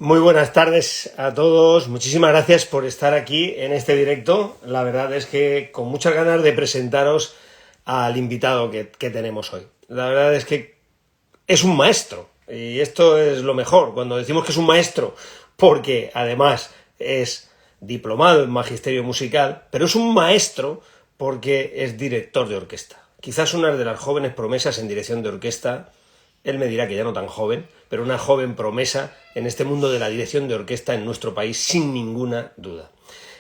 Muy buenas tardes a todos. Muchísimas gracias por estar aquí en este directo. La verdad es que con muchas ganas de presentaros al invitado que tenemos hoy. La verdad es que es un maestro y esto es lo mejor cuando decimos que es un maestro, porque además es diplomado en magisterio musical, pero es un maestro porque es director de orquesta. Quizás una de las jóvenes promesas en dirección de orquesta. Él me dirá que ya no tan joven, pero una joven promesa en este mundo de la dirección de orquesta en nuestro país, sin ninguna duda.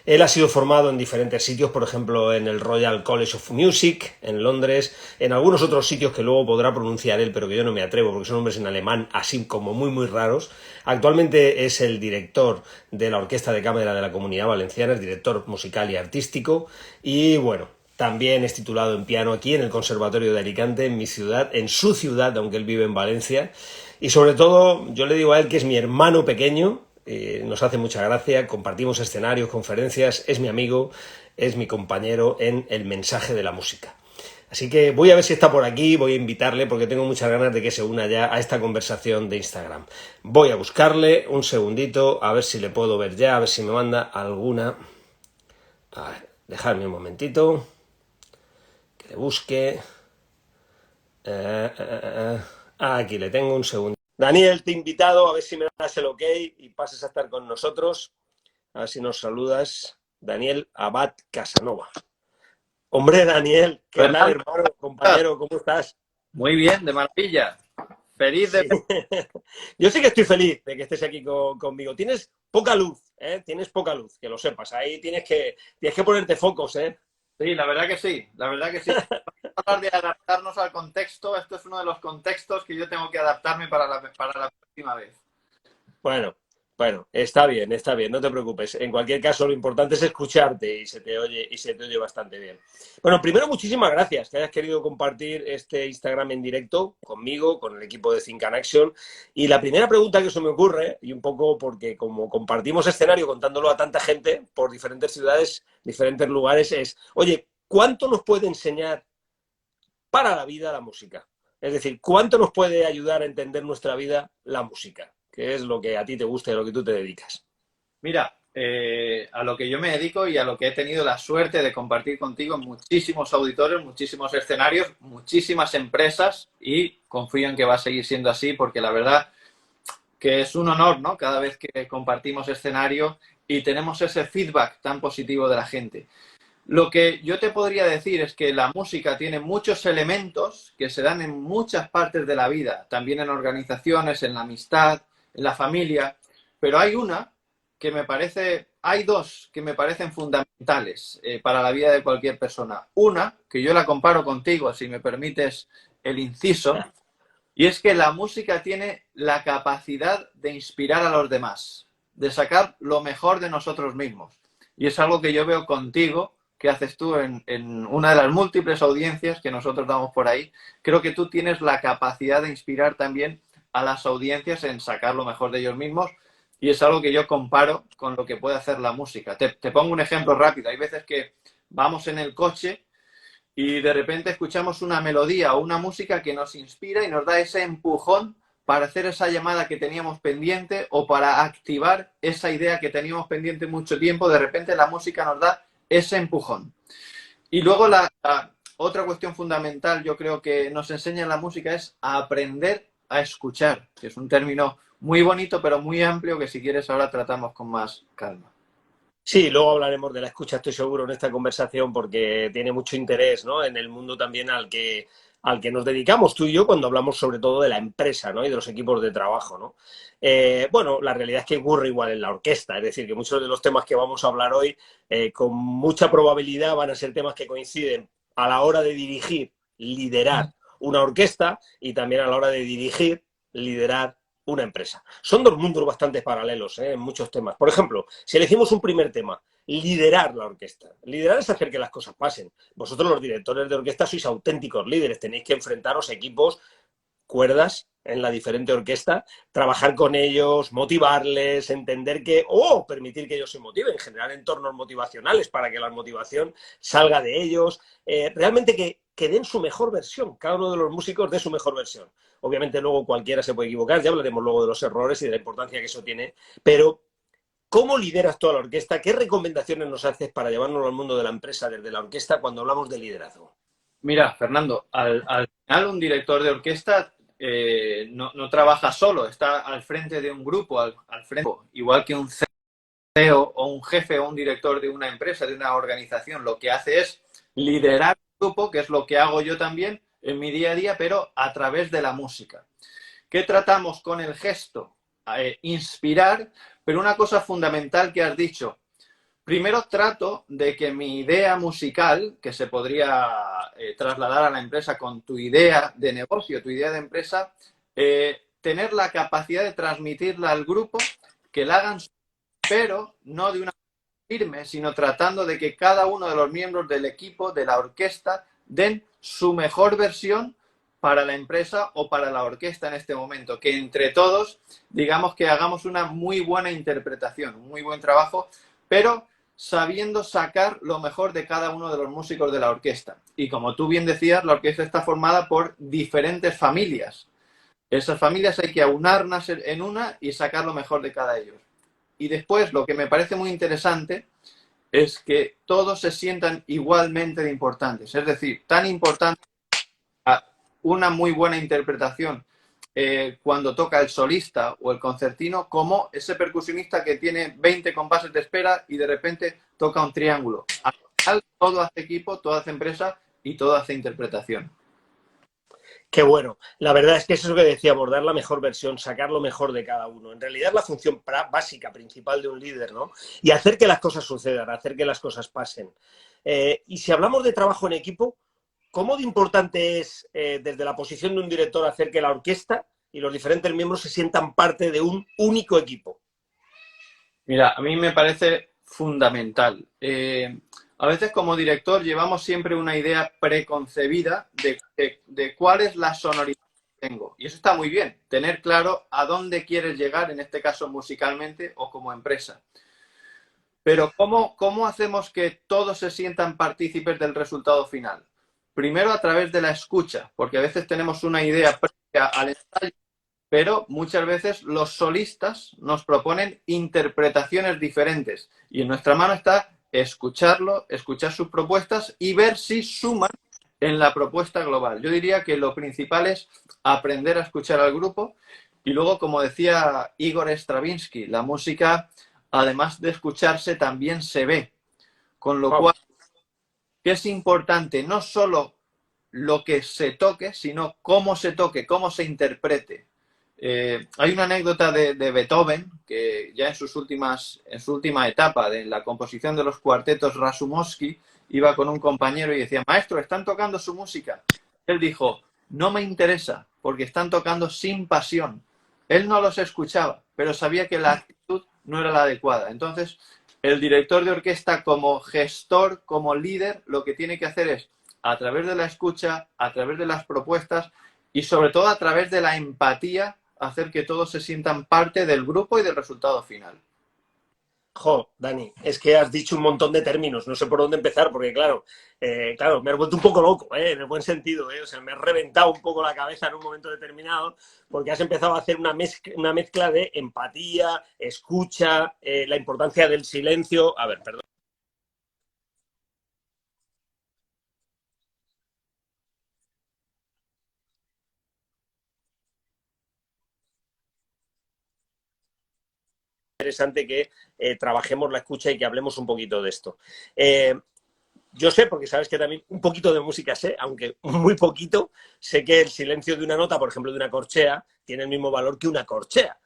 Él ha sido formado en diferentes sitios, por ejemplo, en el Royal College of Music, en Londres, en algunos otros sitios que luego podrá pronunciar él, pero que yo no me atrevo, porque son nombres en alemán así como muy raros. Actualmente es el director de la Orquesta de Cámara de la Comunidad Valenciana, es director musical y artístico, y bueno, también es titulado en piano aquí en el Conservatorio de Alicante, en mi ciudad, en su ciudad, aunque él vive en Valencia. Y sobre todo, yo le digo a él que es mi hermano pequeño, nos hace mucha gracia, compartimos escenarios, conferencias, es mi amigo, es mi compañero en el mensaje de la música. Así que voy a ver si está por aquí, voy a invitarle porque tengo muchas ganas de que se una ya a esta conversación de Instagram. Voy a buscarle un segundito, a ver si le puedo ver ya, a ver si me manda alguna. A ver, dejadme un momentito. Que le busque. Aquí le tengo un segundo. Daniel, te he invitado, a ver si me das el ok y pases a estar con nosotros. A ver si nos saludas. Daniel Abad Casanova. Hombre, Daniel, ¿qué tal, Fernando, hermano, compañero? ¿Cómo estás? muy bien, de maravilla. Feliz Sí. de... Yo sí que estoy feliz de que estés aquí conmigo. Tienes poca luz, ¿eh? Tienes poca luz, que lo sepas. Ahí tienes que ponerte focos, ¿eh? Sí, la verdad que sí, la verdad que sí. Vamos a hablar de adaptarnos al contexto. Esto es uno de los contextos que yo tengo que adaptarme para la próxima vez. Bueno, está bien, no te preocupes. En cualquier caso, lo importante es escucharte y se te oye bastante bien. Bueno, primero, muchísimas gracias que hayas querido compartir este Instagram en directo conmigo, con el equipo de Think and Action. Y la primera pregunta que se me ocurre, y un poco porque como compartimos escenario contándolo a tanta gente por diferentes ciudades, diferentes lugares, es, oye, ¿cuánto nos puede enseñar para la vida la música? Es decir, ¿cuánto nos puede ayudar a entender nuestra vida la música? Que es lo que a ti te gusta y a lo que tú te dedicas. Mira, a lo que yo me dedico y a lo que he tenido la suerte de compartir contigo muchísimos auditores, muchísimos escenarios, muchísimas empresas y confío en que va a seguir siendo así porque la verdad que es un honor, ¿no? Cada vez que compartimos escenario y tenemos ese feedback tan positivo de la gente. Lo que yo te podría decir es que la música tiene muchos elementos que se dan en muchas partes de la vida, también en organizaciones, en la amistad, en la familia, pero hay dos que me parecen fundamentales para la vida de cualquier persona. Una, que yo la comparo contigo, si me permites el inciso, y es que la música tiene la capacidad de inspirar a los demás, de sacar lo mejor de nosotros mismos. Y es algo que yo veo contigo, que haces tú en una de las múltiples audiencias que nosotros damos por ahí. Creo que tú tienes la capacidad de inspirar también a las audiencias en sacar lo mejor de ellos mismos. Y es algo que yo comparo con lo que puede hacer la música. Te pongo un ejemplo rápido. Hay veces que vamos en el coche y de repente escuchamos una melodía o una música que nos inspira y nos da ese empujón para hacer esa llamada que teníamos pendiente o para activar esa idea que teníamos pendiente mucho tiempo. De repente la música nos da ese empujón. Y luego la otra cuestión fundamental, yo creo que nos enseña la música es a aprender a escuchar, que es un término muy bonito pero muy amplio que si quieres ahora tratamos con más calma. Sí, luego hablaremos de la escucha, estoy seguro, en esta conversación, porque tiene mucho interés, ¿no? En el mundo también al que nos dedicamos tú y yo cuando hablamos sobre todo de la empresa, ¿no? Y de los equipos de trabajo, ¿no? Bueno, la realidad es que ocurre igual en la orquesta, es decir, que muchos de los temas que vamos a hablar hoy, con mucha probabilidad van a ser temas que coinciden a la hora de dirigir, liderar una orquesta y también a la hora de dirigir, liderar una empresa. Son dos mundos bastante paralelos, en muchos temas. Por ejemplo, si elegimos un primer tema, liderar la orquesta. Liderar es hacer que las cosas pasen. Vosotros, los directores de orquesta, sois auténticos líderes. Tenéis que enfrentaros a equipos, cuerdas en la diferente orquesta, trabajar con ellos, motivarles, entender que, o permitir que ellos se motiven, generar entornos motivacionales para que la motivación salga de ellos. Realmente que que den su mejor versión, cada uno de los músicos dé su mejor versión. Obviamente luego cualquiera se puede equivocar, ya hablaremos luego de los errores y de la importancia que eso tiene, pero ¿cómo lideras tú a la orquesta? ¿Qué recomendaciones nos haces para llevarnos al mundo de la empresa desde la orquesta cuando hablamos de liderazgo? Mira, Fernando, al final un director de orquesta no trabaja solo, está al frente de un grupo, al frente, igual que un CEO o un jefe o un director de una empresa, de una organización. Lo que hace es liderar un grupo, que es lo que hago yo también en mi día a día, pero a través de la música. ¿Qué tratamos con el gesto? Inspirar, pero una cosa fundamental que has dicho. Primero trato de que mi idea musical, que se podría trasladar a la empresa con tu idea de negocio, tu idea de empresa, tener la capacidad de transmitirla al grupo, que la hagan, pero no de una manera firme, sino tratando de que cada uno de los miembros del equipo, de la orquesta, den su mejor versión para la empresa o para la orquesta en este momento. Que entre todos, digamos que hagamos una muy buena interpretación, un muy buen trabajo, pero sabiendo sacar lo mejor de cada uno de los músicos de la orquesta. Y como tú bien decías, la orquesta está formada por diferentes familias. Esas familias hay que aunarlas en una y sacar lo mejor de cada ellos. Y después, lo que me parece muy interesante es que todos se sientan igualmente de importantes. Es decir, tan importante una muy buena interpretación cuando toca el solista o el concertino, como ese percusionista que tiene 20 compases de espera y de repente toca un triángulo. Al final, todo hace equipo, todo hace empresa y todo hace interpretación. Qué bueno. La verdad es que eso es lo que decíamos, dar la mejor versión, sacar lo mejor de cada uno. En realidad es la función básica, principal de un líder, ¿no? Y hacer que las cosas sucedan, hacer que las cosas pasen. Y si hablamos de trabajo en equipo, ¿cómo de importante es, desde la posición de un director, hacer que la orquesta y los diferentes miembros se sientan parte de un único equipo? Mira, a mí me parece fundamental. A veces como director llevamos siempre una idea preconcebida de cuál es la sonoridad que tengo. Y eso está muy bien, tener claro a dónde quieres llegar, en este caso musicalmente o como empresa. Pero ¿cómo hacemos que todos se sientan partícipes del resultado final? Primero a través de la escucha, porque a veces tenemos una idea previa al ensayo, pero muchas veces los solistas nos proponen interpretaciones diferentes y en nuestra mano está escucharlo, escuchar sus propuestas y ver si suman en la propuesta global. Yo diría que lo principal es aprender a escuchar al grupo y luego, como decía Igor Stravinsky, la música, además de escucharse, también se ve, con lo cual que es importante no solo lo que se toque, sino cómo se toque, cómo se interprete. Hay una anécdota de Beethoven, que ya en su última etapa de la composición de los cuartetos Rasumowski, iba con un compañero y decía, maestro, están tocando su música. Él dijo, no me interesa, porque están tocando sin pasión. Él no los escuchaba, pero sabía que la actitud no era la adecuada. Entonces, el director de orquesta como gestor, como líder, lo que tiene que hacer es, a través de la escucha, a través de las propuestas y sobre todo a través de la empatía, hacer que todos se sientan parte del grupo y del resultado final. Jo, Dani, es que has dicho un montón de términos, no sé por dónde empezar, porque claro, me has vuelto un poco loco, en el buen sentido, o sea, me has reventado un poco la cabeza en un momento determinado, porque has empezado a hacer una mezcla de empatía, escucha, la importancia del silencio. A ver, perdón. Interesante que trabajemos la escucha y que hablemos un poquito de esto. Yo sé, porque sabes que también un poquito de música sé, aunque muy poquito, sé que el silencio de una nota, por ejemplo, de una corchea, tiene el mismo valor que una corchea.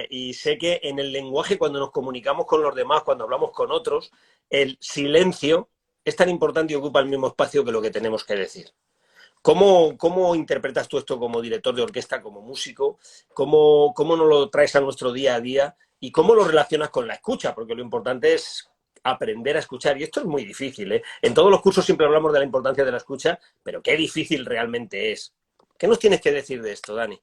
Y sé que en el lenguaje, cuando nos comunicamos con los demás, cuando hablamos con otros, el silencio es tan importante y ocupa el mismo espacio que lo que tenemos que decir. ¿Cómo interpretas tú esto como director de orquesta, como músico? ¿Cómo nos lo traes a nuestro día a día? ¿Y cómo lo relacionas con la escucha? Porque lo importante es aprender a escuchar. Y esto es muy difícil, ¿eh? En todos los cursos siempre hablamos de la importancia de la escucha, pero qué difícil realmente es. ¿Qué nos tienes que decir de esto, Dani?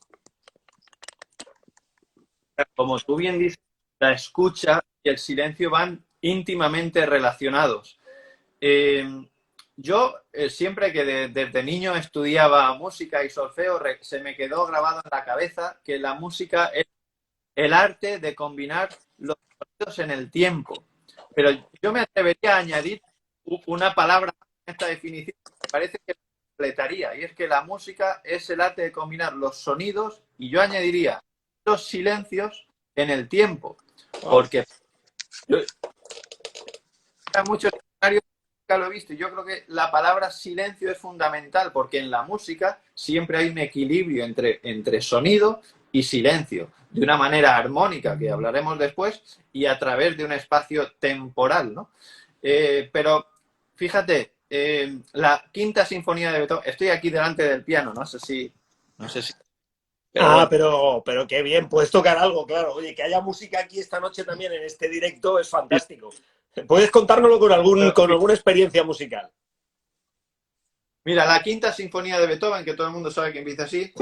Como tú bien dices, la escucha y el silencio van íntimamente relacionados. Yo siempre que desde niño estudiaba música y solfeo, se me quedó grabado en la cabeza que la música es el arte de combinar los sonidos en el tiempo. Pero yo me atrevería a añadir una palabra en esta definición que parece que completaría, y es que la música es el arte de combinar los sonidos y yo añadiría los silencios en el tiempo. Wow. Porque yo, muchos escenarios lo he visto y yo creo que la palabra silencio es fundamental porque en la música siempre hay un equilibrio entre sonido y silencio de una manera armónica que hablaremos después y a través de un espacio temporal, ¿no? Pero fíjate, la quinta sinfonía de Beethoven, estoy aquí delante del piano, no sé si, pero Ah, bueno. pero qué bien, puedes tocar algo, claro. Oye, que haya música aquí esta noche también en este directo es fantástico. ¿Puedes contárnoslo con alguna experiencia musical? Mira, la quinta sinfonía de Beethoven, que todo el mundo sabe que empieza así.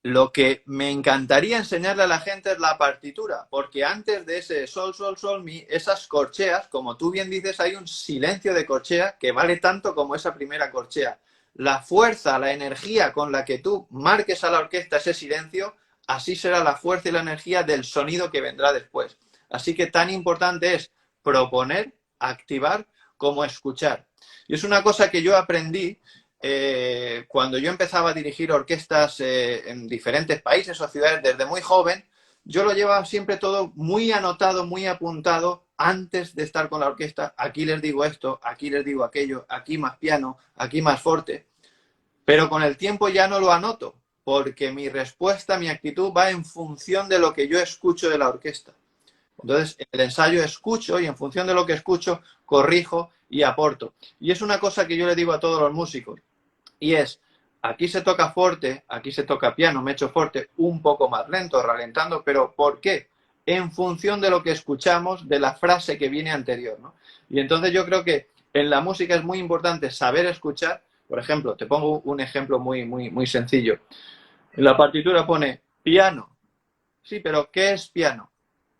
Lo que me encantaría enseñarle a la gente es la partitura, porque antes de ese sol, sol, sol, mi, esas corcheas, como tú bien dices, hay un silencio de corchea que vale tanto como esa primera corchea. La fuerza, la energía con la que tú marques a la orquesta ese silencio, así será la fuerza y la energía del sonido que vendrá después. Así que tan importante es proponer, activar, como escuchar. Y es una cosa que yo aprendí cuando yo empezaba a dirigir orquestas en diferentes países o ciudades desde muy joven. Yo lo llevaba siempre todo muy anotado, muy apuntado antes de estar con la orquesta. Aquí les digo esto, aquí les digo aquello, aquí más piano, aquí más forte. Pero con el tiempo ya no lo anoto, porque mi respuesta, mi actitud va en función de lo que yo escucho de la orquesta. Entonces, en el ensayo escucho y en función de lo que escucho, corrijo y aporto. Y es una cosa que yo le digo a todos los músicos. Y es, aquí se toca fuerte, aquí se toca piano, me echo fuerte, un poco más lento, ralentando, pero ¿por qué? En función de lo que escuchamos, de la frase que viene anterior, ¿no? Y entonces yo creo que en la música es muy importante saber escuchar. Por ejemplo, te pongo un ejemplo muy sencillo. En la partitura pone piano. Sí, pero ¿qué es piano?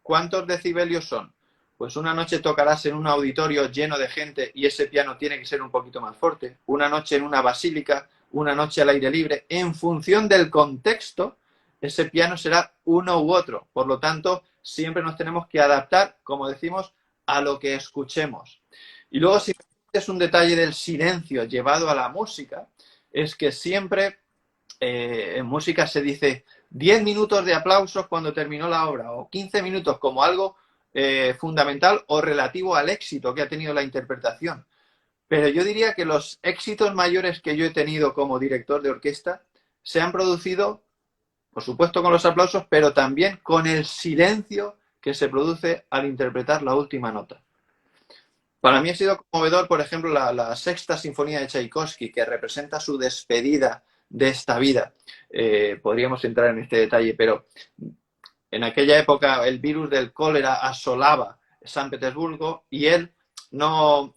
¿Cuántos decibelios son? Pues una noche tocarás en un auditorio lleno de gente y ese piano tiene que ser un poquito más fuerte. Una noche en una basílica, una noche al aire libre. En función del contexto, ese piano será uno u otro. Por lo tanto, siempre nos tenemos que adaptar, como decimos, a lo que escuchemos. Y luego, si es un detalle del silencio llevado a la música, es que siempre en música se dice 10 minutos de aplausos cuando terminó la obra o 15 minutos como algo fundamental o relativo al éxito que ha tenido la interpretación. Pero yo diría que los éxitos mayores que yo he tenido como director de orquesta se han producido, por supuesto, con los aplausos, pero también con el silencio que se produce al interpretar la última nota. Para mí ha sido conmovedor, por ejemplo, la sexta sinfonía de Tchaikovsky, que representa su despedida de esta vida. Podríamos entrar en este detalle, pero en aquella época el virus del cólera asolaba San Petersburgo y él no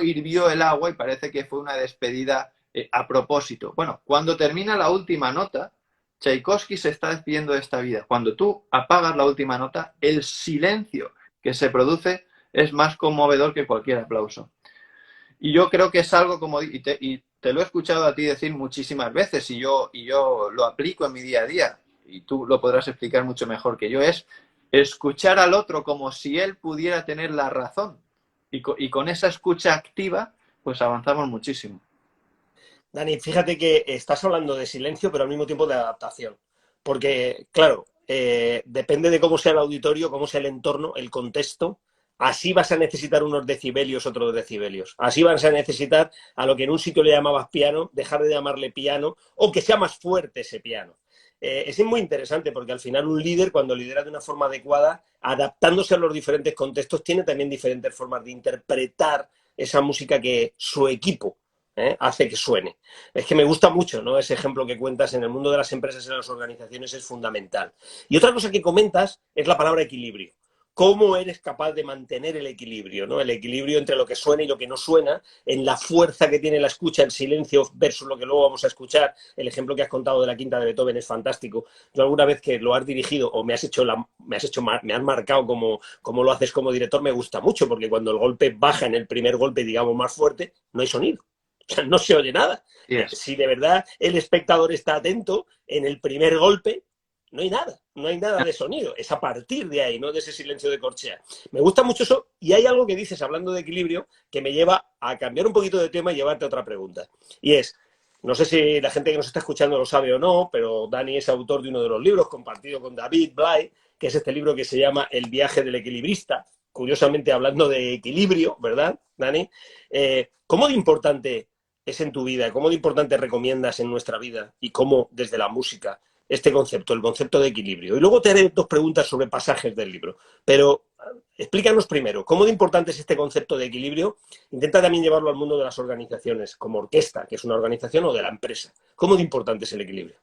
hirvió el agua y parece que fue una despedida a propósito. Bueno, cuando termina la última nota, Tchaikovsky se está despidiendo de esta vida. Cuando tú apagas la última nota, el silencio que se produce es más conmovedor que cualquier aplauso. Y yo creo que es algo como, y te lo he escuchado a ti decir muchísimas veces, y yo lo aplico en mi día a día, y tú lo podrás explicar mucho mejor que yo, es escuchar al otro como si él pudiera tener la razón. Y con esa escucha activa, pues avanzamos muchísimo. Dani, fíjate que estás hablando de silencio, pero al mismo tiempo de adaptación. Porque, claro, depende de cómo sea el auditorio, cómo sea el entorno, el contexto. Así vas a necesitar unos decibelios, otros decibelios. Así vas a necesitar a lo que en un sitio le llamabas piano, dejar de llamarle piano, o que sea más fuerte ese piano. Es muy interesante porque al final un líder, cuando lidera de una forma adecuada, adaptándose a los diferentes contextos, tiene también diferentes formas de interpretar esa música que su equipo hace que suene. Es que me gusta mucho, ¿no? Ese ejemplo que cuentas en el mundo de las empresas y en las organizaciones es fundamental. Y otra cosa que comentas es la palabra equilibrio. cómo eres capaz de mantener el equilibrio, ¿no? El equilibrio entre lo que suena y lo que no suena, en la fuerza que tiene la escucha, el silencio versus lo que luego vamos a escuchar. El ejemplo que has contado de la quinta de Beethoven es fantástico. Yo alguna vez que lo has dirigido o me has marcado como lo haces como director, me gusta mucho, porque cuando el golpe baja en el primer golpe, digamos, más fuerte, no hay sonido. O sea, no se oye nada. Yes. Si de verdad el espectador está atento, en el primer golpe no hay nada de sonido, es a partir de ahí, ¿no? De ese silencio de corchea. Me gusta mucho eso y hay algo que dices hablando de equilibrio que me lleva a cambiar un poquito de tema y llevarte a otra pregunta. Y es, no sé si la gente que nos está escuchando lo sabe o no, pero Dani es autor de uno de los libros compartido con David Bly, que es este libro que se llama El viaje del equilibrista, curiosamente hablando de equilibrio, ¿verdad, Dani? ¿Cómo de importante es en tu vida? ¿Cómo de importante recomiendas en nuestra vida? Y cómo desde la música este concepto, el concepto de equilibrio. Y luego te haré dos preguntas sobre pasajes del libro. Pero explícanos primero, ¿cómo de importante es este concepto de equilibrio? Intenta también llevarlo al mundo de las organizaciones, como orquesta, que es una organización, o de la empresa. ¿Cómo de importante es el equilibrio?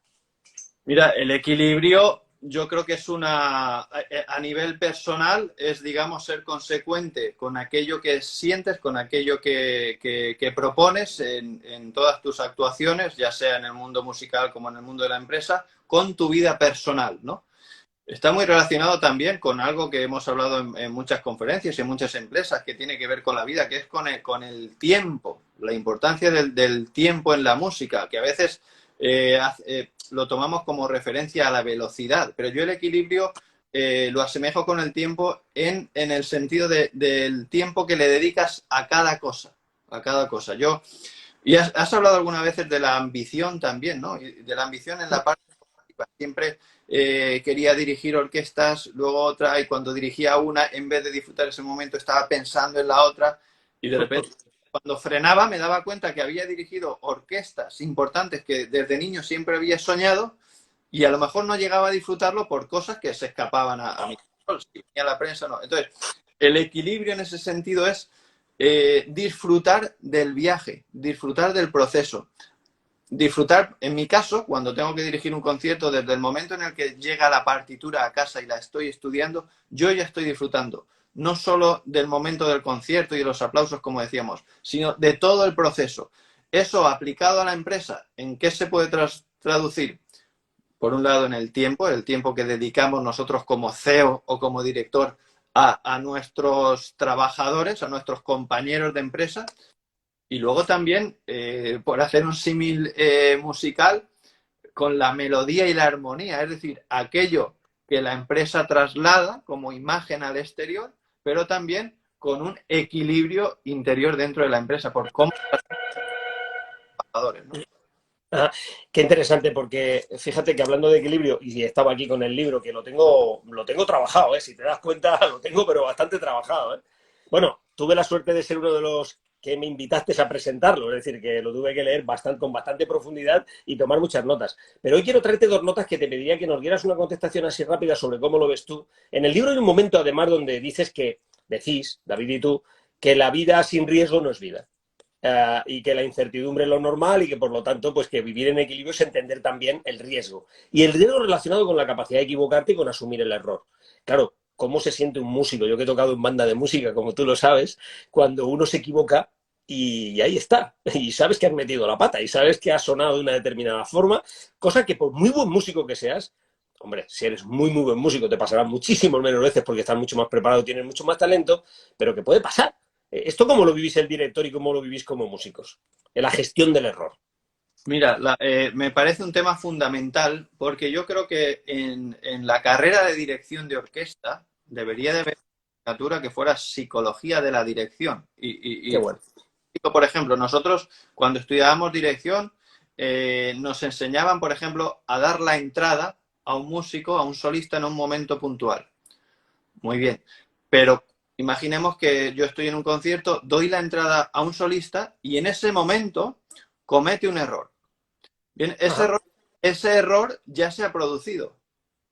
Mira, el equilibrio yo creo que es a nivel personal, es, digamos, ser consecuente con aquello que sientes, con aquello que propones en todas tus actuaciones, ya sea en el mundo musical como en el mundo de la empresa, con tu vida personal, ¿no? Está muy relacionado también con algo que hemos hablado en muchas conferencias y en muchas empresas, que tiene que ver con la vida, que es con el tiempo, la importancia del tiempo en la música, que a veces lo tomamos como referencia a la velocidad, pero yo el equilibrio lo asemejo con el tiempo en el sentido del tiempo que le dedicas a cada cosa, a cada cosa. Y has hablado algunas veces de la ambición también, ¿no? Y de la ambición en la parte formativa. Siempre quería dirigir orquestas, luego otra, y cuando dirigía una, en vez de disfrutar ese momento, estaba pensando en la otra, y de repente, cuando frenaba, me daba cuenta que había dirigido orquestas importantes que desde niño siempre había soñado, y a lo mejor no llegaba a disfrutarlo por cosas que se escapaban a mi control, si venía la prensa, no. Entonces, el equilibrio en ese sentido es disfrutar del viaje, disfrutar del proceso. Disfrutar, en mi caso, cuando tengo que dirigir un concierto, desde el momento en el que llega la partitura a casa y la estoy estudiando, yo ya estoy disfrutando. No solo del momento del concierto y de los aplausos, como decíamos, sino de todo el proceso. Eso aplicado a la empresa, ¿en qué se puede traducir? Por un lado, en el tiempo que dedicamos nosotros como CEO o como director a nuestros trabajadores, a nuestros compañeros de empresa. Y luego también, por hacer un símil musical, con la melodía y la armonía, es decir, aquello que la empresa traslada como imagen al exterior, pero también con un equilibrio interior dentro de la empresa, por cómo los trabajadores, ¿no? Ah, qué interesante, porque fíjate que hablando de equilibrio, y estaba aquí con el libro, que lo tengo trabajado, si te das cuenta, lo tengo pero bastante trabajado. Bueno, tuve la suerte de ser uno de los que me invitaste a presentarlo, es decir, que lo tuve que leer con bastante profundidad y tomar muchas notas. Pero hoy quiero traerte dos notas que te pediría que nos dieras una contestación así rápida sobre cómo lo ves tú. En el libro hay un momento, además, donde decís, David y tú, que la vida sin riesgo no es vida. Y que la incertidumbre es lo normal y que por lo tanto pues que vivir en equilibrio es entender también el riesgo y el riesgo relacionado con la capacidad de equivocarte y con asumir el error. Claro, ¿cómo se siente un músico? Yo que he tocado en banda de música, como tú lo sabes, cuando uno se equivoca y ahí está, y sabes que has metido la pata y sabes que has sonado de una determinada forma, cosa que por muy buen músico que seas, hombre, si eres muy buen músico te pasará muchísimas menos veces porque estás mucho más preparado, tienes mucho más talento, pero que puede pasar. ¿Esto cómo lo vivís el director y cómo lo vivís como músicos? En la gestión del error. Mira, me parece un tema fundamental porque yo creo que en la carrera de dirección de orquesta debería de haber una asignatura que fuera psicología de la dirección. Qué bueno. Por ejemplo, nosotros cuando estudiábamos dirección nos enseñaban, por ejemplo, a dar la entrada a un músico, a un solista en un momento puntual. Muy bien, pero imaginemos que yo estoy en un concierto, doy la entrada a un solista y en ese momento comete un error. Bien, ese error ya se ha producido.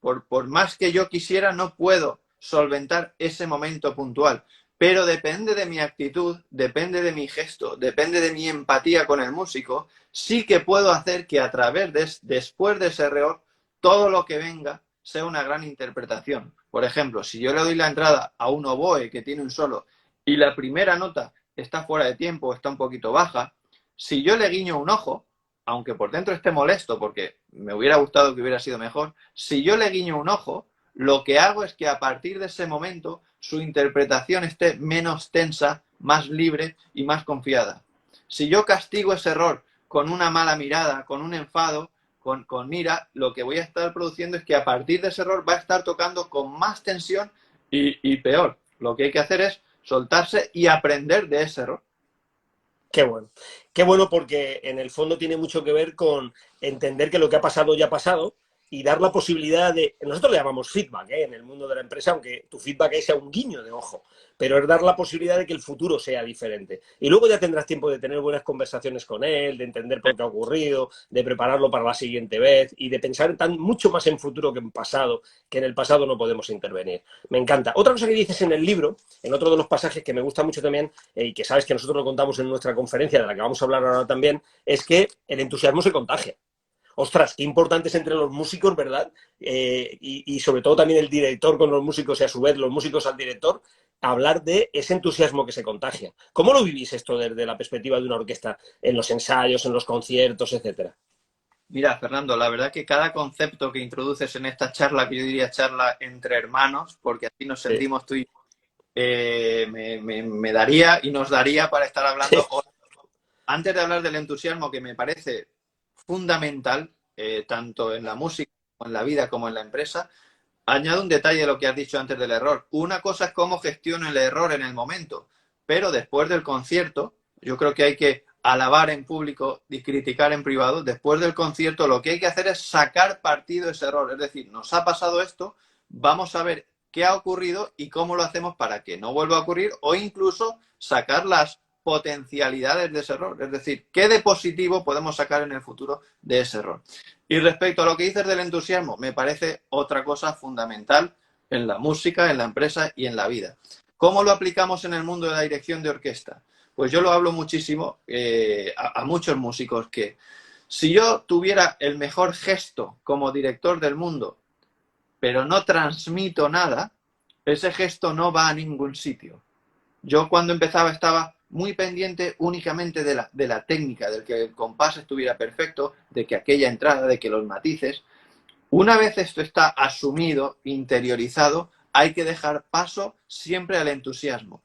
Por más que yo quisiera, no puedo solventar ese momento puntual. Pero depende de mi actitud, depende de mi gesto, depende de mi empatía con el músico, sí que puedo hacer que a través después de ese error, todo lo que venga sea una gran interpretación. Por ejemplo, si yo le doy la entrada a un oboe que tiene un solo y la primera nota está fuera de tiempo, está un poquito baja, si yo le guiño un ojo, aunque por dentro esté molesto porque me hubiera gustado que hubiera sido mejor, si yo le guiño un ojo, lo que hago es que a partir de ese momento su interpretación esté menos tensa, más libre y más confiada. Si yo castigo ese error con una mala mirada, con un enfado, con ira, lo que voy a estar produciendo es que a partir de ese error va a estar tocando con más tensión y peor. Lo que hay que hacer es soltarse y aprender de ese error. Qué bueno. Qué bueno porque en el fondo tiene mucho que ver con entender que lo que ha pasado ya ha pasado y dar la posibilidad de... Nosotros le llamamos feedback, en el mundo de la empresa, aunque tu feedback ahí sea un guiño de ojo, pero es dar la posibilidad de que el futuro sea diferente. Y luego ya tendrás tiempo de tener buenas conversaciones con él, de entender por qué ha ocurrido, de prepararlo para la siguiente vez y de pensar mucho más en futuro que en pasado, que en el pasado no podemos intervenir. Me encanta. Otra cosa que dices en el libro, en otro de los pasajes que me gusta mucho también, y que sabes que nosotros lo contamos en nuestra conferencia, de la que vamos a hablar ahora también, es que el entusiasmo se contagia. Ostras, qué importante es entre los músicos, ¿verdad? Y sobre todo también el director con los músicos y a su vez los músicos al director, hablar de ese entusiasmo que se contagia. ¿Cómo lo vivís esto desde la perspectiva de una orquesta en los ensayos, en los conciertos, etcétera? Mira, Fernando, la verdad que cada concepto que introduces en esta charla, que yo diría charla entre hermanos, porque así nos Sí. sentimos tú y yo, me daría y nos daría para estar hablando. Antes de hablar del entusiasmo, que me parece fundamental, tanto en la música, como en la vida, como en la empresa, añado un detalle de lo que has dicho antes del error. Una cosa es cómo gestiono el error en el momento, pero después del concierto, yo creo que hay que alabar en público y criticar en privado. Después del concierto, lo que hay que hacer es sacar partido de ese error. Es decir, nos ha pasado esto, vamos a ver qué ha ocurrido y cómo lo hacemos para que no vuelva a ocurrir, o incluso sacar las potencialidades de ese error. Es decir, qué de positivo podemos sacar en el futuro de ese error. Y respecto a lo que dices del entusiasmo, me parece otra cosa fundamental en la música, en la empresa y en la vida. ¿Cómo lo aplicamos en el mundo de la dirección de orquesta? Pues yo lo hablo muchísimo a muchos músicos, que si yo tuviera el mejor gesto como director del mundo, pero no transmito nada, ese gesto no va a ningún sitio. Yo cuando empezaba estaba muy pendiente únicamente de la técnica, de que el compás estuviera perfecto, de que aquella entrada, de que los matices. Una vez esto está asumido, interiorizado, hay que dejar paso siempre al entusiasmo.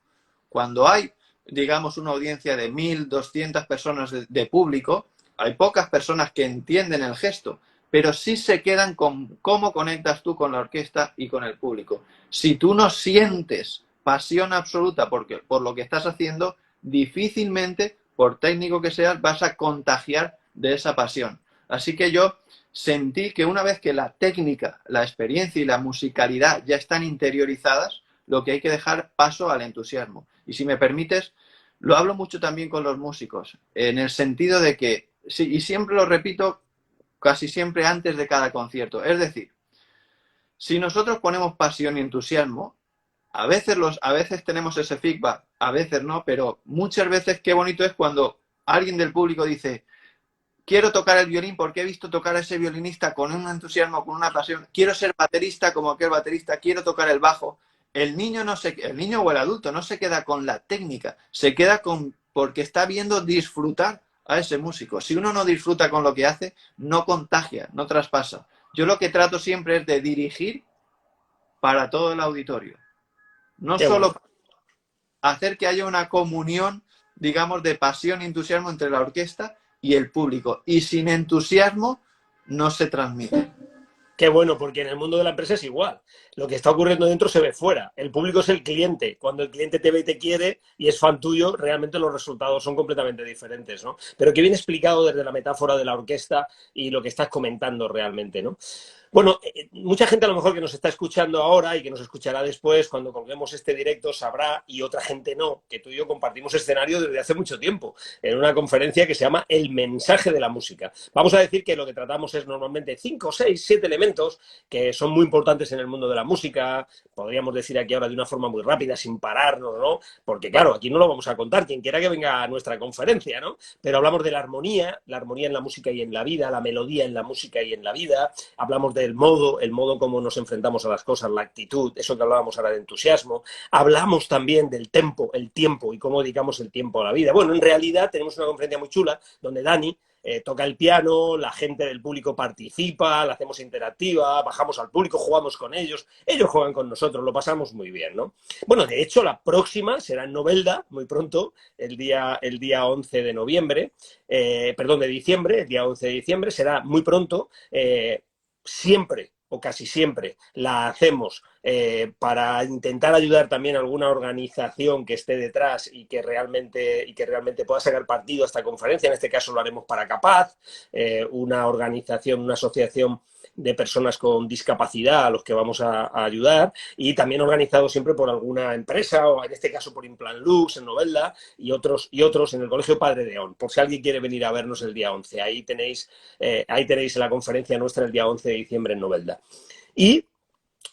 Cuando hay, digamos, una audiencia de 1.200 personas de público, hay pocas personas que entienden el gesto, pero sí se quedan con cómo conectas tú con la orquesta y con el público. Si tú no sientes pasión absoluta por lo que estás haciendo, difícilmente, por técnico que seas, vas a contagiar de esa pasión. Así que yo sentí que una vez que la técnica, la experiencia y la musicalidad ya están interiorizadas, lo que hay que dejar paso al entusiasmo. Y si me permites, lo hablo mucho también con los músicos, en el sentido de que, y siempre lo repito, casi siempre antes de cada concierto, es decir, si nosotros ponemos pasión y entusiasmo, a veces tenemos ese feedback, a veces no, pero muchas veces qué bonito es cuando alguien del público dice: quiero tocar el violín porque he visto tocar a ese violinista con un entusiasmo, con una pasión, quiero ser baterista como aquel baterista, quiero tocar el bajo. El niño o el adulto no se queda con la técnica, se queda porque está viendo disfrutar a ese músico. Si uno no disfruta con lo que hace, no contagia, no traspasa. Yo lo que trato siempre es de dirigir para todo el auditorio. No Qué solo bueno. hacer que haya una comunión, digamos, de pasión y entusiasmo entre la orquesta y el público. Y sin entusiasmo no se transmite. Qué bueno, porque en el mundo de la empresa es igual. Lo que está ocurriendo dentro se ve fuera. El público es el cliente. Cuando el cliente te ve y te quiere y es fan tuyo, realmente los resultados son completamente diferentes, ¿no? Pero que bien explicado desde la metáfora de la orquesta y lo que estás comentando realmente, ¿no? Bueno, mucha gente a lo mejor que nos está escuchando ahora y que nos escuchará después, cuando colguemos este directo, sabrá, y otra gente no, que tú y yo compartimos escenario desde hace mucho tiempo, en una conferencia que se llama El mensaje de la música. Vamos a decir que lo que tratamos es normalmente 5, 6, 7 elementos que son muy importantes en el mundo de la música, podríamos decir aquí ahora de una forma muy rápida, sin pararnos, ¿no? Porque claro, aquí no lo vamos a contar, quien quiera que venga a nuestra conferencia, ¿no? Pero hablamos de la armonía en la música y en la vida, la melodía en la música y en la vida, hablamos de el modo como nos enfrentamos a las cosas, la actitud, eso que hablábamos ahora de entusiasmo. Hablamos también del tempo, el tiempo y cómo dedicamos el tiempo a la vida. Bueno, en realidad tenemos una conferencia muy chula donde Dani toca el piano, la gente del público participa, la hacemos interactiva, bajamos al público, jugamos con ellos juegan con nosotros, lo pasamos muy bien, ¿no? Bueno, de hecho, la próxima será en Novelda, muy pronto, el día 11 de noviembre, perdón, de diciembre, el día 11 de diciembre, será muy pronto, siempre o casi siempre la hacemos para intentar ayudar también a alguna organización que esté detrás y que realmente pueda sacar partido a esta conferencia. En este caso lo haremos para Capaz, una organización, una asociación de personas con discapacidad a los que vamos a ayudar, y también organizado siempre por alguna empresa, o en este caso por Implant Lux en Novelda, y otros en el Colegio Padre León, por si alguien quiere venir a vernos el día 11. Ahí tenéis la conferencia nuestra el día 11 de diciembre en Novelda. Y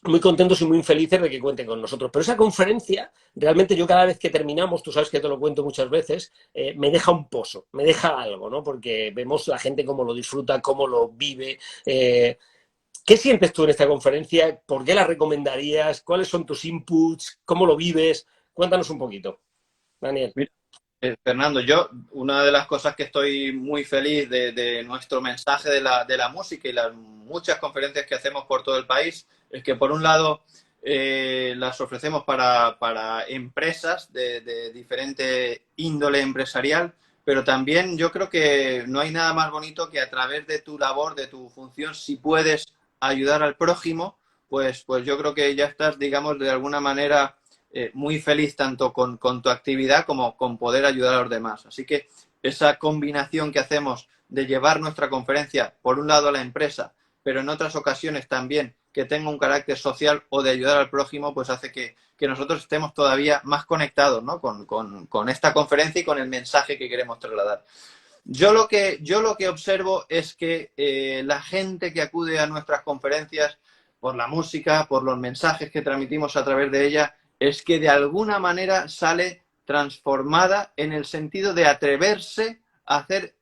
muy contentos y muy felices de que cuenten con nosotros. Pero esa conferencia, realmente yo cada vez que terminamos, tú sabes que te lo cuento muchas veces, me deja un pozo, me deja algo, ¿no? Porque vemos la gente cómo lo disfruta, cómo lo vive. ¿Qué sientes tú en esta conferencia? ¿Por qué la recomendarías? ¿Cuáles son tus inputs? ¿Cómo lo vives? Cuéntanos un poquito, Daniel. Mira, Fernando, una de las cosas que estoy muy feliz de nuestro mensaje de la música y las muchas conferencias que hacemos por todo el país es que, por un lado, las ofrecemos para empresas de diferente índole empresarial, pero también yo creo que no hay nada más bonito que, a través de tu labor, de tu función, si puedes ayudar al prójimo, pues yo creo que ya estás, digamos, de alguna manera muy feliz tanto con tu actividad como con poder ayudar a los demás. Así que esa combinación que hacemos de llevar nuestra conferencia, por un lado, a la empresa, pero en otras ocasiones también que tenga un carácter social o de ayudar al prójimo, pues hace que nosotros estemos todavía más conectados, ¿no? con esta conferencia y con el mensaje que queremos trasladar. Yo lo que observo es que la gente que acude a nuestras conferencias, por la música, por los mensajes que transmitimos a través de ella, es que de alguna manera sale transformada, en el sentido de atreverse a hacer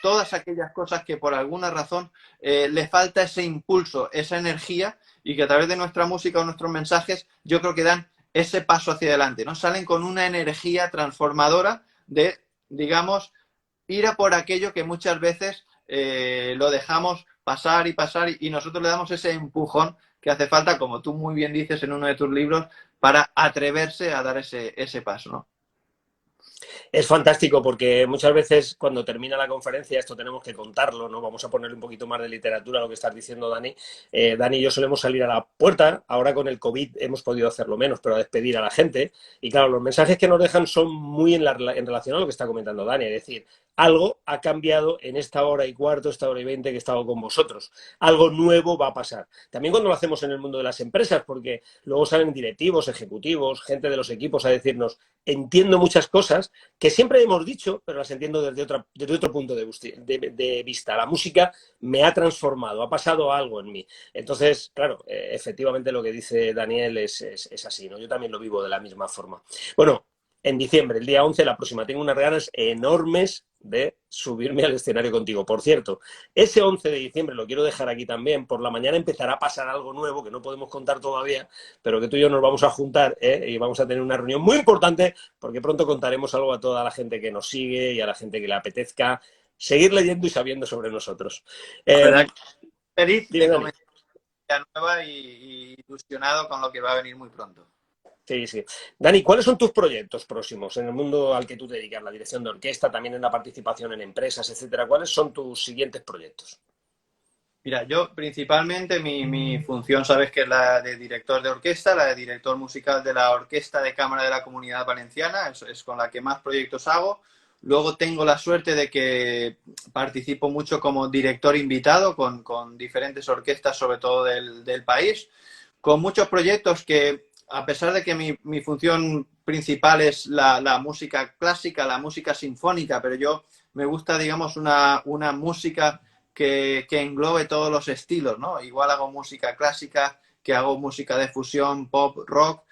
todas aquellas cosas que por alguna razón le falta ese impulso, esa energía, y que a través de nuestra música o nuestros mensajes yo creo que dan ese paso hacia adelante, ¿no? Salen con una energía transformadora de, digamos, ir a por aquello que muchas veces lo dejamos pasar y nosotros le damos ese empujón que hace falta, como tú muy bien dices en uno de tus libros, para atreverse a dar ese paso, ¿no? Es fantástico porque muchas veces cuando termina la conferencia, esto tenemos que contarlo, ¿no? Vamos a ponerle un poquito más de literatura a lo que estás diciendo, Dani. Dani y yo solemos salir a la puerta, ahora con el COVID hemos podido hacerlo menos, pero a despedir a la gente. Y claro, los mensajes que nos dejan son muy en relación a lo que está comentando Dani, es decir, algo ha cambiado en esta hora y cuarto, esta hora y 20 que he estado con vosotros. Algo nuevo va a pasar. También cuando lo hacemos en el mundo de las empresas, porque luego salen directivos, ejecutivos, gente de los equipos a decirnos, entiendo muchas cosas que siempre hemos dicho, pero las entiendo desde otro punto de vista. La música me ha transformado, ha pasado algo en mí. Entonces, claro, efectivamente lo que dice Daniel es así, ¿no? Yo también lo vivo de la misma forma. Bueno, en diciembre, el día 11, la próxima, tengo unas ganas enormes de subirme al escenario contigo. Por cierto, ese 11 de diciembre, lo quiero dejar aquí también, por la mañana empezará a pasar algo nuevo que no podemos contar todavía, pero que tú y yo nos vamos a juntar y vamos a tener una reunión muy importante, porque pronto contaremos algo a toda la gente que nos sigue y a la gente que le apetezca seguir leyendo y sabiendo sobre nosotros. La verdad que feliz Dime, de Dani. comenzar una nueva y ilusionado con lo que va a venir muy pronto. Sí, sí. Dani, ¿cuáles son tus proyectos próximos en el mundo al que tú te dedicas, la dirección de orquesta, también en la participación en empresas, etcétera? ¿Cuáles son tus siguientes proyectos? Mira, yo principalmente mi función, sabes que es la de director de orquesta, la de director musical de la Orquesta de Cámara de la Comunidad Valenciana, es con la que más proyectos hago. Luego tengo la suerte de que participo mucho como director invitado con diferentes orquestas, sobre todo del país, con muchos proyectos que, a pesar de que mi función principal es la música clásica, la música sinfónica, pero yo me gusta, digamos, una música que englobe todos los estilos, ¿no? Igual hago música clásica, que hago música de fusión, pop, rock.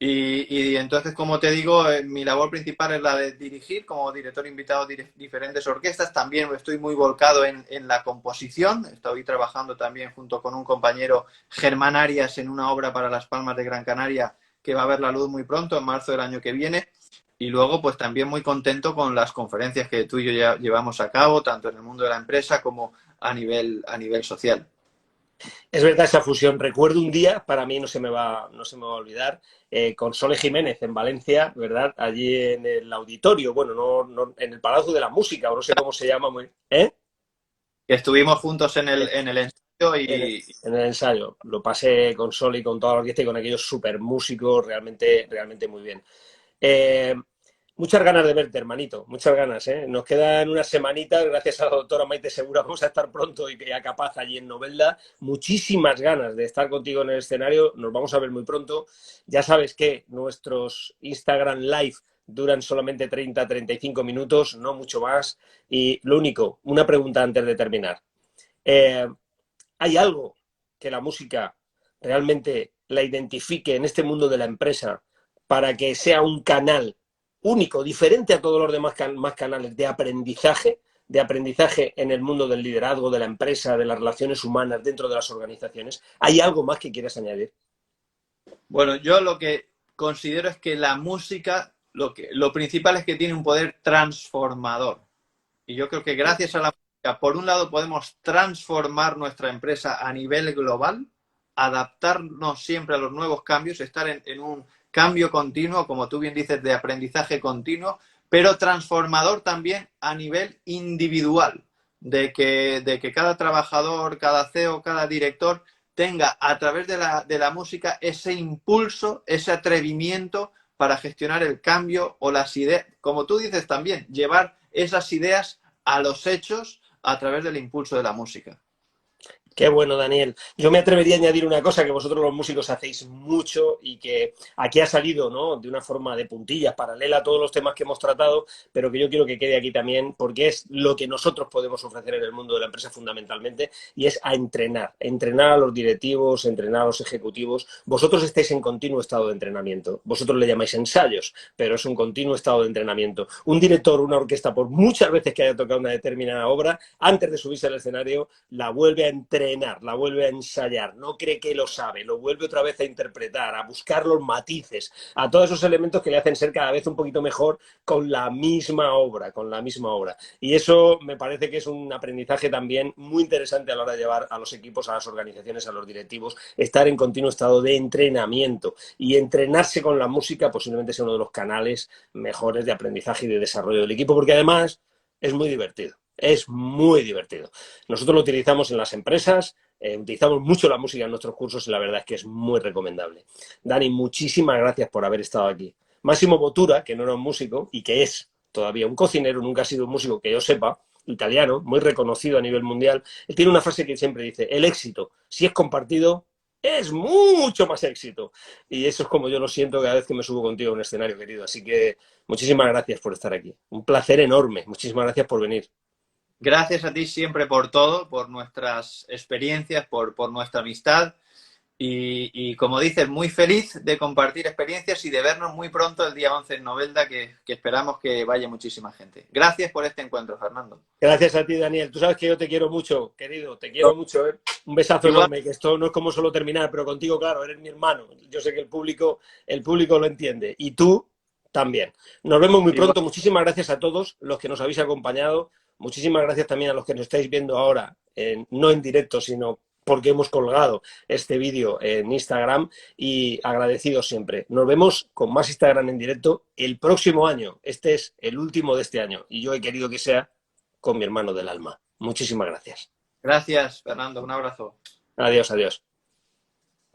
Y entonces, como te digo, mi labor principal es la de dirigir como director invitado diferentes orquestas. También estoy muy volcado en la composición. Estoy trabajando también junto con un compañero, Germán Arias, en una obra para Las Palmas de Gran Canaria que va a ver la luz muy pronto, en marzo del año que viene. Y luego, pues también muy contento con las conferencias que tú y yo ya llevamos a cabo, tanto en el mundo de la empresa como a nivel social. Es verdad esa fusión. Recuerdo un día, para mí no se me va a olvidar, con Sole Jiménez en Valencia, ¿verdad? Allí en el auditorio, bueno, en el Palacio de la Música, o no sé cómo se llama, ¿eh? Que estuvimos juntos en el ensayo En el ensayo. Lo pasé con Sole y con toda la orquesta y con aquellos super músicos, realmente, realmente muy bien. Eh, Muchas ganas de verte, hermanito, muchas ganas, ¿eh? Nos quedan unas semanitas, gracias a la doctora Maite Segura, vamos a estar pronto y a Capaz allí en Novelda. Muchísimas ganas de estar contigo en el escenario, nos vamos a ver muy pronto. Ya sabes que nuestros Instagram Live duran solamente 30-35 minutos, no mucho más. Y lo único, una pregunta antes de terminar. Eh, ¿Hay algo que la música realmente la identifique en este mundo de la empresa para que sea un canal único, diferente a todos los demás más canales de aprendizaje en el mundo del liderazgo, de la empresa, de las relaciones humanas dentro de las organizaciones? ¿Hay algo más que quieras añadir? bueno, yo lo que considero es que la música, lo principal es que tiene un poder transformador. Y yo creo que gracias a la música, por un lado, podemos transformar nuestra empresa a nivel global, adaptarnos siempre a los nuevos cambios, estar en un cambio continuo, como tú bien dices, de aprendizaje continuo, pero transformador también a nivel individual, de que cada trabajador, cada CEO, cada director tenga a través de la música ese impulso, ese atrevimiento para gestionar el cambio o las ideas, como tú dices también, llevar esas ideas a los hechos a través del impulso de la música. Qué bueno, Daniel. Yo me atrevería a añadir una cosa que vosotros los músicos hacéis mucho y que aquí ha salido, ¿no?, de una forma de puntillas, paralela a todos los temas que hemos tratado, pero que yo quiero que quede aquí también, porque es lo que nosotros podemos ofrecer en el mundo de la empresa fundamentalmente, y es a entrenar a los directivos, entrenar a los ejecutivos. Vosotros estáis en continuo estado de entrenamiento. Vosotros le llamáis ensayos, pero es un continuo estado de entrenamiento. Un director, una orquesta, por muchas veces que haya tocado una determinada obra, antes de subirse al escenario, la vuelve a entrenar, la vuelve a ensayar, no cree que lo sabe, lo vuelve otra vez a interpretar, a buscar los matices, a todos esos elementos que le hacen ser cada vez un poquito mejor con la misma obra, con la misma obra. Y eso me parece que es un aprendizaje también muy interesante a la hora de llevar a los equipos, a las organizaciones, a los directivos, estar en continuo estado de entrenamiento. Y entrenarse con la música posiblemente sea uno de los canales mejores de aprendizaje y de desarrollo del equipo, porque además es muy divertido. Es muy divertido. Nosotros lo utilizamos en las empresas, utilizamos mucho la música en nuestros cursos y la verdad es que es muy recomendable. Dani, muchísimas gracias por haber estado aquí. Máximo Bottura, que no era un músico y que es todavía un cocinero, nunca ha sido un músico que yo sepa, italiano, muy reconocido a nivel mundial, él tiene una frase que siempre dice: el éxito, si es compartido, es mucho más éxito. Y eso es como yo lo siento cada vez que me subo contigo a un escenario, querido. Así que muchísimas gracias por estar aquí. Un placer enorme. Muchísimas gracias por venir. Gracias a ti siempre por todo, por nuestras experiencias, por nuestra amistad. Y como dices, muy feliz de compartir experiencias y de vernos muy pronto el día 11 en Novelda, que esperamos que vaya muchísima gente. Gracias por este encuentro, Fernando. Gracias a ti, Daniel. Tú sabes que yo te quiero mucho, querido, te quiero mucho, ¿eh? Un besazo Igual, enorme, que esto no es como solo terminar, pero contigo, claro, eres mi hermano. Yo sé que el público lo entiende. Y tú también. Nos vemos muy igual. pronto. Muchísimas gracias a todos los que nos habéis acompañado. Muchísimas gracias también a los que nos estáis viendo ahora, no en directo, sino porque hemos colgado este vídeo en Instagram, y agradecidos siempre. Nos vemos con más Instagram en directo el próximo año. Este es el último de este año y yo he querido que sea con mi hermano del alma. Muchísimas gracias. Gracias, Fernando. Un abrazo. Adiós, adiós.